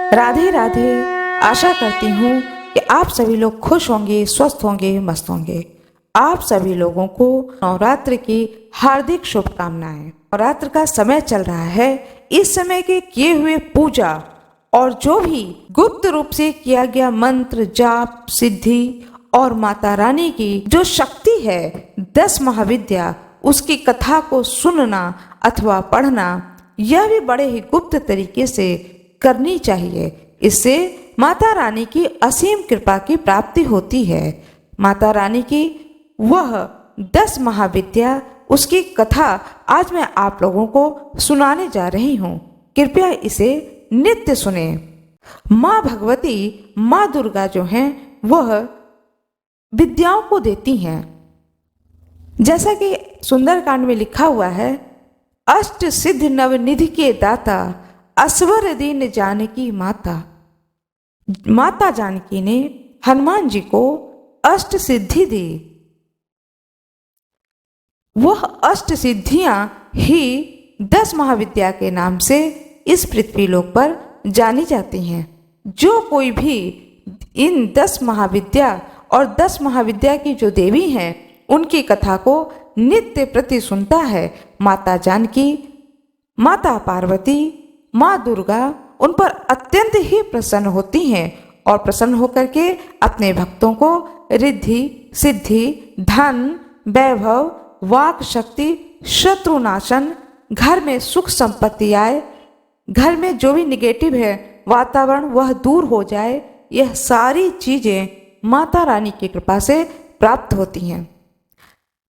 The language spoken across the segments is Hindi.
राधे राधे। आशा करती हूँ कि आप सभी लोग खुश होंगे, स्वस्थ होंगे, मस्त होंगे। आप सभी लोगों को नवरात्र की हार्दिक शुभकामनाएं। नवरात्र का समय चल रहा है। इस समय के किए हुए पूजा और जो भी गुप्त रूप से किया गया मंत्र जाप सिद्धि और माता रानी की जो शक्ति है 10 महाविद्या, उसकी कथा को सुनना अथवा पढ़ना यह भी बड़े ही गुप्त तरीके से करनी चाहिए। इससे माता रानी की असीम कृपा की प्राप्ति होती है। माता रानी की वह 10 महाविद्या, उसकी कथा आज मैं आप लोगों को सुनाने जा रही हूँ। कृपया इसे नित्य सुने। माँ भगवती, माँ दुर्गा जो हैं वह विद्याओं को देती हैं। जैसा कि सुंदरकांड में लिखा हुआ है, अष्ट सिद्ध नवनिधि के दाता असवर दीन जानकी माता। माता जानकी ने हनुमान जी को अष्ट सिद्धि दी। वह अष्ट सिद्धियां ही 10 महाविद्या के नाम से इस पृथ्वी लोक पर जानी जाती हैं। जो कोई भी इन 10 महाविद्या और 10 महाविद्या की जो देवी हैं उनकी कथा को नित्य प्रति सुनता है, माता जानकी, माता पार्वती, माँ दुर्गा उन पर अत्यंत ही प्रसन्न होती हैं और प्रसन्न होकर के अपने भक्तों को रिद्धि सिद्धि धन वैभव वाक शक्ति शत्रु नाशन, घर में सुख संपत्ति आए, घर में जो भी निगेटिव है वातावरण वह दूर हो जाए, यह सारी चीजें माता रानी की कृपा से प्राप्त होती हैं।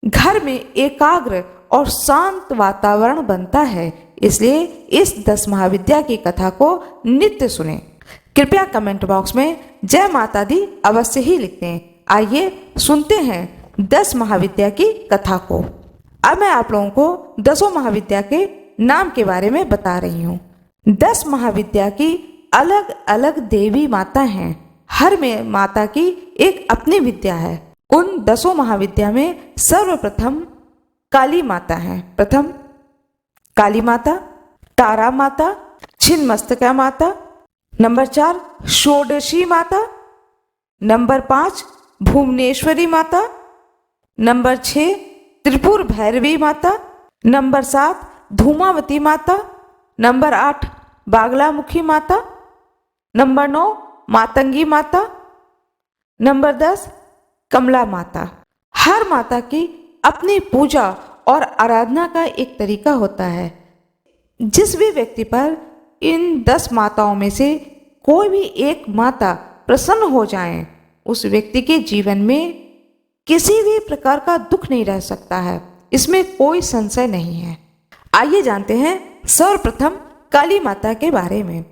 घर में एकाग्र और शांत वातावरण बनता है। इसलिए इस 10 महाविद्या की कथा को नित्य सुने। कृपया कमेंट बॉक्स में जय माता दी अवश्य ही लिखते हैं। आइए सुनते हैं 10 महाविद्या की कथा को। अब मैं आप लोगों को 10 महाविद्या के नाम के बारे में बता रही हूँ। 10 महाविद्या की अलग अलग देवी माता हैं। हर में माता की एक अपनी विद्या है। उन 10 महाविद्या में सर्वप्रथम काली माता है। प्रथम काली माता, तारा माता, छिन्नमस्तिका माता। नंबर 4 षोडशी माता। नंबर 5 भुवनेश्वरी माता। नंबर 6 त्रिपुर भैरवी माता। नंबर 7 धूमावती माता। नंबर 8 बागलामुखी माता। नंबर 9 मातंगी माता। नंबर 10 कमला माता। हर माता की अपनी पूजा और आराधना का एक तरीका होता है। जिस भी व्यक्ति पर इन 10 माताओं में से कोई भी एक माता प्रसन्न हो जाए, उस व्यक्ति के जीवन में किसी भी प्रकार का दुख नहीं रह सकता है। इसमें कोई संशय नहीं है। आइए जानते हैं सर्वप्रथम काली माता के बारे में।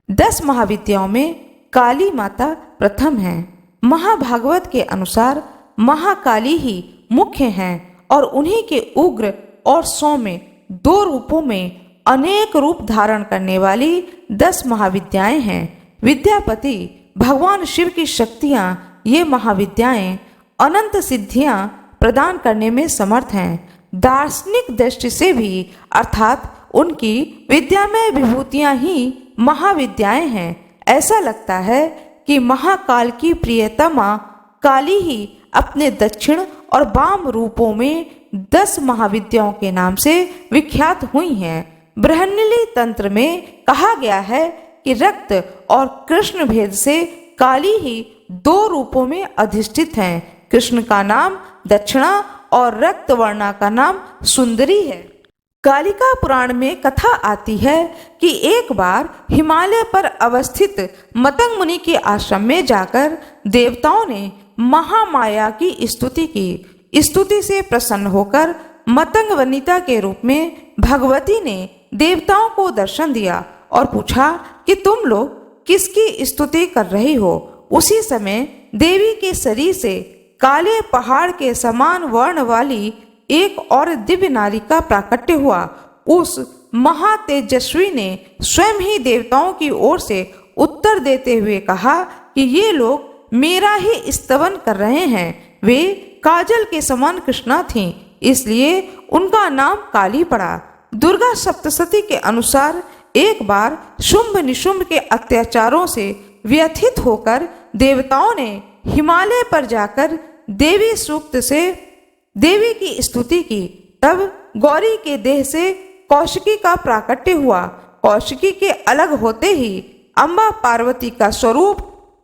10 महाविद्याओं में काली माता प्रथम है। महाभागवत के अनुसार महाकाली ही मुख्य हैं और उन्हीं के उग्र और सौम्य 2 रूपों में अनेक रूप धारण करने वाली 10 महाविद्याएं हैं। विद्यापति भगवान शिव की शक्तियां ये महाविद्याएं अनंत सिद्धियां प्रदान करने में समर्थ हैं। दार्शनिक दृष्टि से भी अर्थात उनकी विद्यामय विभूतियां ही महाविद्याएं हैं। ऐसा लगता है कि महाकाल की प्रियतमा काली ही अपने दक्षिण और वाम रूपों में 10 महाविद्याओं के नाम से विख्यात हुई हैं। बृहन्नली तंत्र में कहा गया है कि रक्त और कृष्ण भेद से काली ही 2 रूपों में अधिष्ठित हैं। कृष्ण का नाम दक्षिणा और रक्त वर्णा का नाम सुंदरी है। कालिका पुराण में कथा आती है कि एक बार हिमालय पर अवस्थित मतंग मुनि के आश्रम में जाकर देवताओं ने महामाया की स्तुति की। स्तुति से प्रसन्न होकर मतंग वनिता के रूप में भगवती ने देवताओं को दर्शन दिया और पूछा कि तुम लोग किसकी स्तुति कर रही हो। उसी समय देवी के शरीर से काले पहाड़ के समान वर्ण वाली एक और दिव्य नारी का प्राकट्य हुआ। उस महातेजस्वी ने स्वयं ही देवताओं की ओर से उत्तर देते हुए कहा कि ये लोग मेरा ही स्तवन कर रहे हैं। वे काजल के समान कृष्णा थीं, इसलिए उनका नाम काली पड़ा। दुर्गा सप्तशती के अनुसार एक बार शुंभ निशुंभ के अत्याचारों से व्यथित होकर देवताओं ने हिमालय पर जाकर देवी सूक्त से देवी की स्तुति की। तब गौरी के देह से कौशिकी का प्राकट्य हुआ। कौशिकी के अलग होते ही अम्बा पार्वती का स्वरूप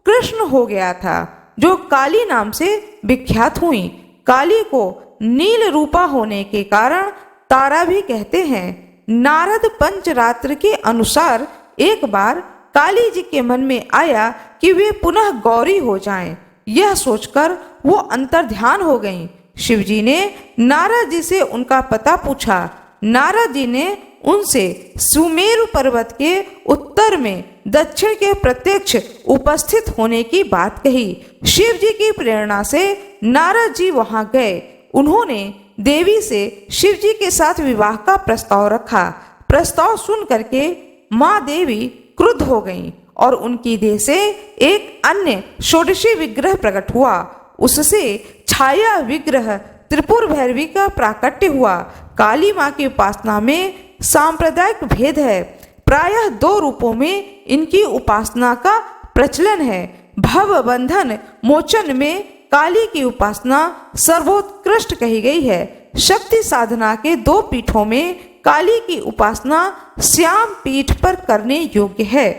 कृष्ण हो गया था, जो काली नाम से विख्यात हुई। काली को नील रूपा होने के कारण तारा भी कहते हैं। नारद पंचरात्र के अनुसार एक बार काली जी के मन में आया कि वे पुनः गौरी हो जाएं। यह सोचकर वो अंतर्ध्यान हो गईं। शिव जी ने नारद जी से उनका पता पूछा। नारद जी ने उनसे सुमेरु पर्वत के उत्तर में दक्षिण के प्रत्यक्ष उपस्थित होने की बात कही। शिव जी की प्रेरणा से नारद जी वहां गए। उन्होंने देवी से शिव जी के साथ विवाह का प्रस्ताव रखा। प्रस्ताव सुन करके माँ देवी क्रुद्ध हो गईं और उनकी देह से एक अन्य षोडशी विग्रह प्रकट हुआ। उससे छाया विग्रह त्रिपुर भैरवी का प्राकट्य हुआ। काली माँ की उपासना में सांप्रदायिक भेद है। प्रायः 2 रूपों में इनकी उपासना का प्रचलन है। भव बंधन मोचन में काली की उपासना सर्वोत्कृष्ट कही गई है। शक्ति साधना के 2 पीठों में काली की उपासना श्याम पीठ पर करने योग्य है।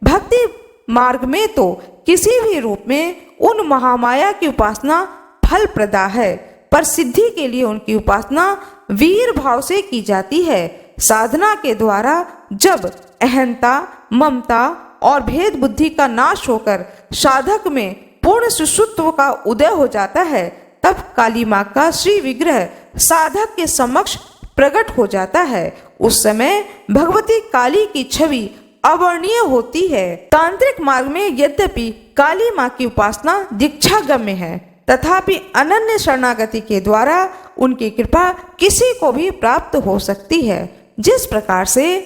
भक्ति मार्ग में तो किसी भी रूप में उन महामाया की उपासना फलप्रदा है, पर सिद्धि के लिए उनकी उपासना वीर भाव से की जाती है। साधना के द्वारा जब अहंता, ममता और भेद बुद्धि का नाश होकर साधक में पूर्ण सुषुप्त का उदय हो जाता है, तब काली माँ का श्री विग्रह साधक के समक्ष प्रकट हो जाता है। उस समय भगवती काली की छवि अवर्णीय होती है। तांत्रिक मार्ग में यद्यपि काली माँ की उपासना दीक्षागम्य है, तथापि अनन्य शरणागति के द्वारा उनकी कृपा किसी को भी प्राप्त हो सकती है। जिस प्रकार से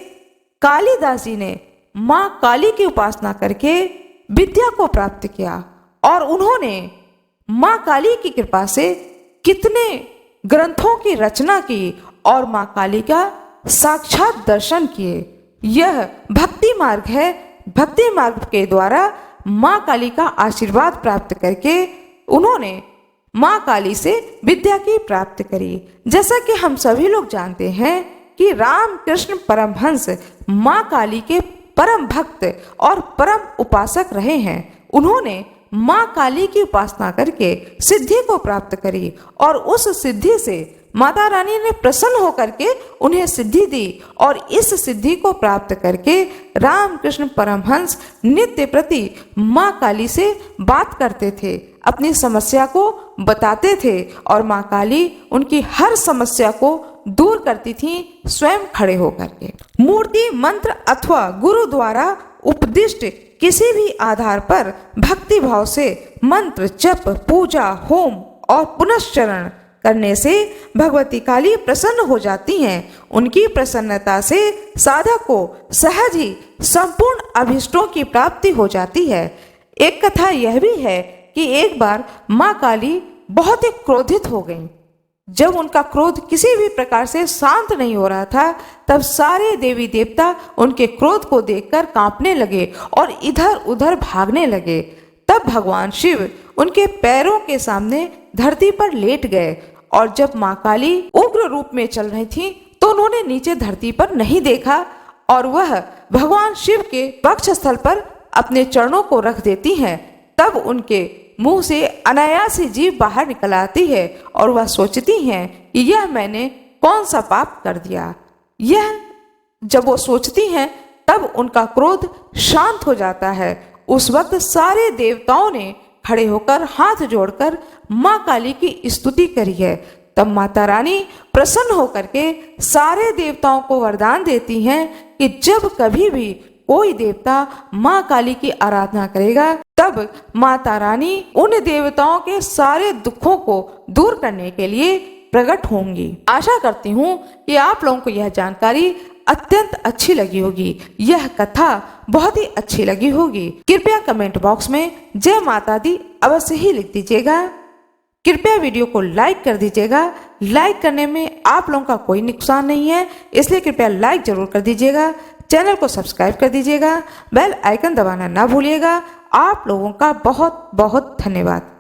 कालिदास जी ने माँ काली की उपासना करके विद्या को प्राप्त किया और उन्होंने माँ काली की कृपा से कितने ग्रंथों की रचना की और माँ काली का साक्षात दर्शन किए। यह भक्ति मार्ग है। भक्ति मार्ग के द्वारा माँ काली का आशीर्वाद प्राप्त करके उन्होंने माँ काली से विद्या की प्राप्त करी। जैसा कि हम सभी लोग जानते हैं कि रामकृष्ण परमहंस माँ काली के परम भक्त और परम उपासक रहे हैं। उन्होंने माँ काली की उपासना करके सिद्धि को प्राप्त करी और उस सिद्धि से माता रानी ने प्रसन्न होकर के उन्हें सिद्धि दी और इस सिद्धि को प्राप्त करके रामकृष्ण परमहंस नित्य प्रति माँ काली से बात करते थे, अपनी समस्या को बताते थे और माँ काली उनकी हर समस्या को दूर करती थी स्वयं खड़े होकर के। मूर्ति, मंत्र अथवा गुरु द्वारा उपदिष्ट किसी भी आधार पर भक्ति भाव से मंत्र जप, पूजा, होम और पुनश्चरण करने से भगवती काली प्रसन्न हो जाती हैं। उनकी प्रसन्नता से साधक को सहज ही संपूर्ण अभिष्टों की प्राप्ति हो जाती है। एक कथा यह भी है कि एक बार माँ काली बहुत ही क्रोधित हो गईं। जब उनका क्रोध किसी भी प्रकार से शांत नहीं हो रहा था, तब सारे देवी देवता उनके क्रोध को देखकर कांपने लगे और इधर उधर भागने लगे। तब भगवान शिव उनके पैरों के सामने धरती पर लेट गए और जब माँ काली उग्र रूप में चल रही थी तो उन्होंने नीचे धरती पर नहीं देखा और वह भगवान शिव के वक्षस्थल पर अपने चरणों को रख देती हैं। तब उनके मुंह से अनायास ही जीभ बाहर निकल आती है और वह सोचती हैं कि यह मैंने कौन सा पाप कर दिया। यह जब वो सोचती हैं तब उनका क्रोध शांत हो जाता है। उस वक्त सारे देवताओं ने खड़े होकर हाथ जोड़कर माँ काली की स्तुति करी है। तब माता रानी प्रसन्न होकर के सारे देवताओं को वरदान देती हैं कि जब कभी भी कोई देवता माँ काली की आराधना करेगा तब माता रानी उन देवताओं के सारे दुखों को दूर करने के लिए प्रकट होंगी। आशा करती हूँ कि आप लोगों को यह जानकारी अत्यंत अच्छी लगी होगी। यह कथा बहुत ही अच्छी लगी होगी। कृपया कमेंट बॉक्स में जय माता दी अवश्य ही लिख दीजिएगा। कृपया वीडियो को लाइक कर दीजिएगा। लाइक करने में आप लोगों का कोई नुकसान नहीं है, इसलिए कृपया लाइक जरूर कर दीजिएगा। चैनल को सब्सक्राइब कर दीजिएगा, बेल आइकन दबाना ना भूलिएगा। आप लोगों का बहुत बहुत धन्यवाद।